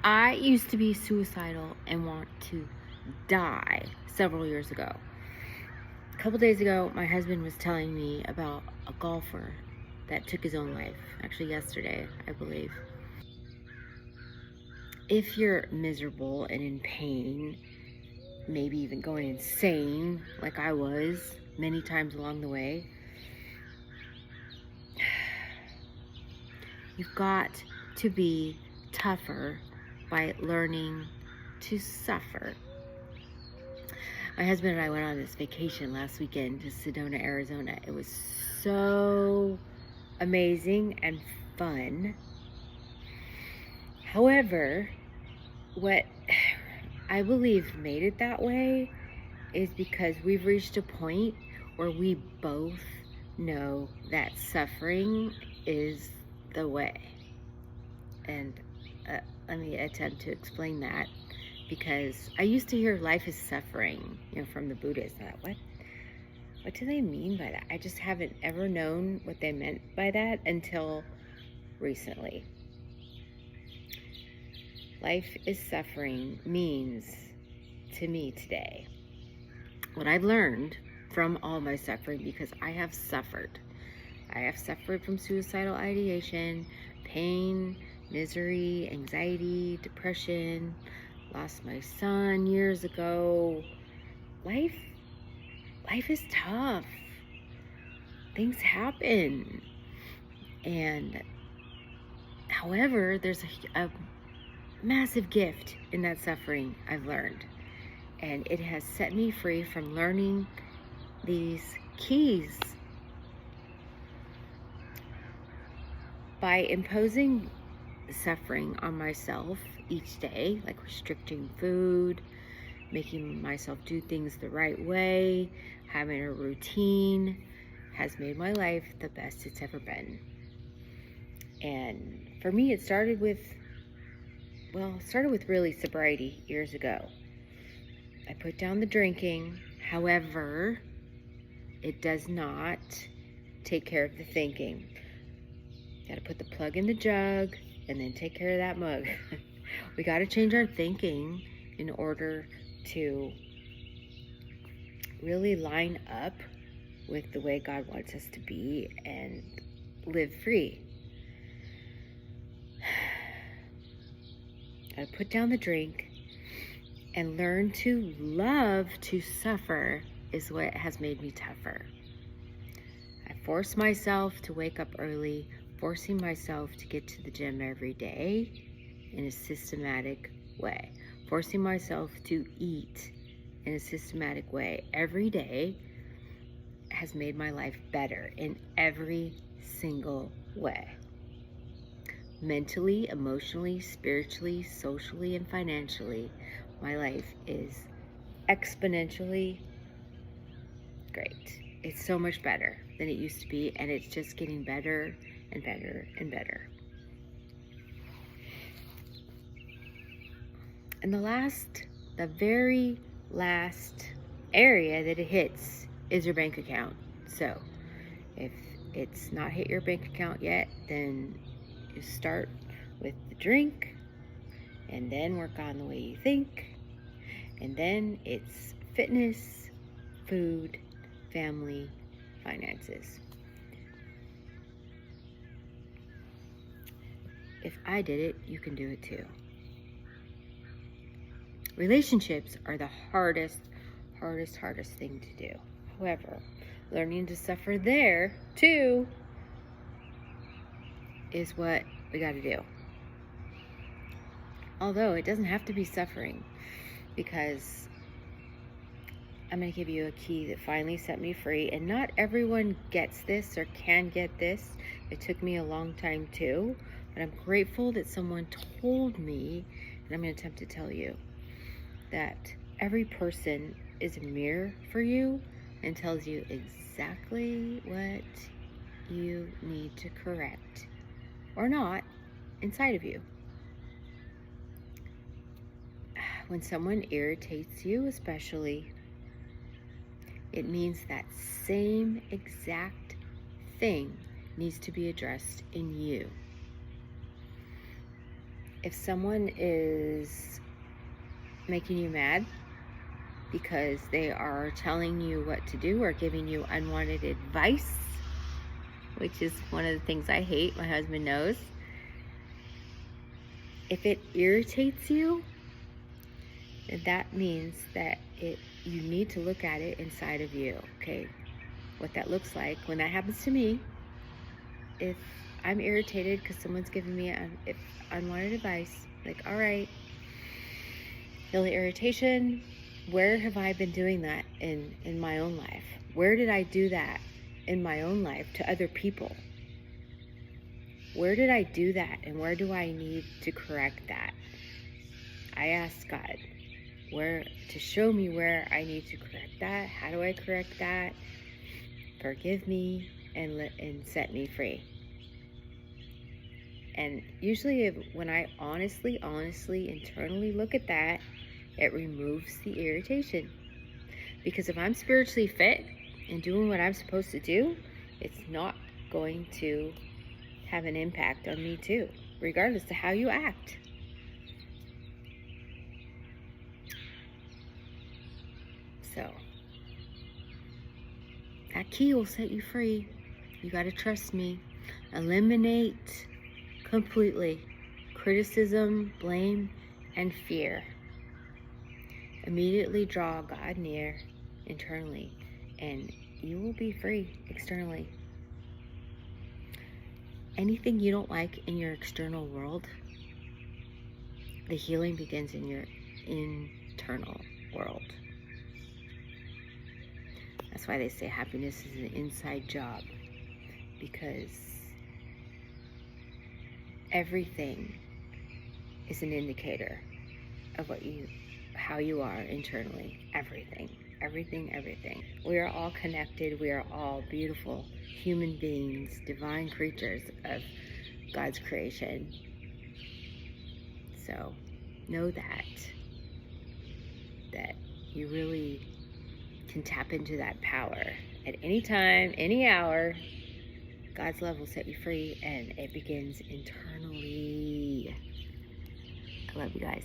I used to be suicidal and want to die several years ago. A couple days ago, my husband was telling me about a golfer that took his own life. Actually, yesterday, I believe. If you're miserable and in pain, maybe even going insane like I was many times along the way, you've got to be tougher by learning to suffer. My husband and I went on this vacation last weekend to Sedona, Arizona. It was so amazing and fun. However, what I believe made it that way is because we've reached a point where we both know that suffering is the way. And let me attempt to explain that, because I used to hear life is suffering, from the Buddhists. What do they mean by that? I just haven't ever known what they meant by that until recently. Life is suffering means to me today what I've learned from all my suffering, because I have suffered. I have suffered from suicidal ideation, pain, misery, anxiety, depression, lost my son years ago. Life is tough. Things happen. And however, there's a massive gift in that suffering I've learned. And it has set me free from learning these keys. By imposing suffering on myself each day, like restricting food, making myself do things the right way, having a routine, has made my life the best it's ever been. And for me, it started with really sobriety years ago. I put down the drinking. However, it does not take care of the thinking. Got to put the plug in the jug and then take care of that mug. We got to change our thinking in order to really line up with the way God wants us to be and live free. Got to put down the drink and learn to love to suffer is what has made me tougher. I force myself to wake up early, forcing myself to get to the gym every day in a systematic way, forcing myself to eat in a systematic way every day has made my life better in every single way. Mentally, emotionally, spiritually, socially, and financially, my life is exponentially great. It's so much better than it used to be, and it's just getting better and better and better. And the very last area that it hits is your bank account. So if it's not hit your bank account yet, then you start with the drink, and then work on the way you think, and then it's fitness, food, family, finances. If I did it, you can do it too. Relationships are the hardest thing to do. However, learning to suffer there too is what we got to do. Although it doesn't have to be suffering, because I'm going to give you a key that finally set me free. And not everyone gets this or can get this. It took me a long time too, but I'm grateful that someone told me, and I'm going to attempt to tell you, that every person is a mirror for you and tells you exactly what you need to correct or not inside of you. When someone irritates you, especially, it means that same exact thing needs to be addressed in you. if someone is making you mad because they are telling you what to do or giving you unwanted advice, which is one of the things I hate, my husband knows. If it irritates you, then that means that you need to look at it inside of you, okay? What that looks like when that happens to me. If I'm irritated because someone's giving me unwanted advice, like, all right, feel the irritation. Where have I been doing that in my own life? Where did I do that in my own life to other people? Where did I do that, and where do I need to correct that? I ask God to show me where I need to correct that. How do I correct that? Forgive me and set me free. And usually when I honestly, internally look at that, it removes the irritation. Because if I'm spiritually fit and doing what I'm supposed to do, it's not going to have an impact on me too, regardless of how you act. So, that key will set you free. You got to trust me. Eliminate completely criticism, blame, and fear. Immediately draw God near internally, and you will be free externally. Anything you don't like in your external world, the healing begins in your internal world. That's why they say happiness is an inside job, because everything is an indicator of how you are internally. Everything. We are all connected. We are all beautiful human beings, divine creatures of God's creation. So know that you really can tap into that power at any time, any hour. God's love will set you free, and it begins internally. I love you guys.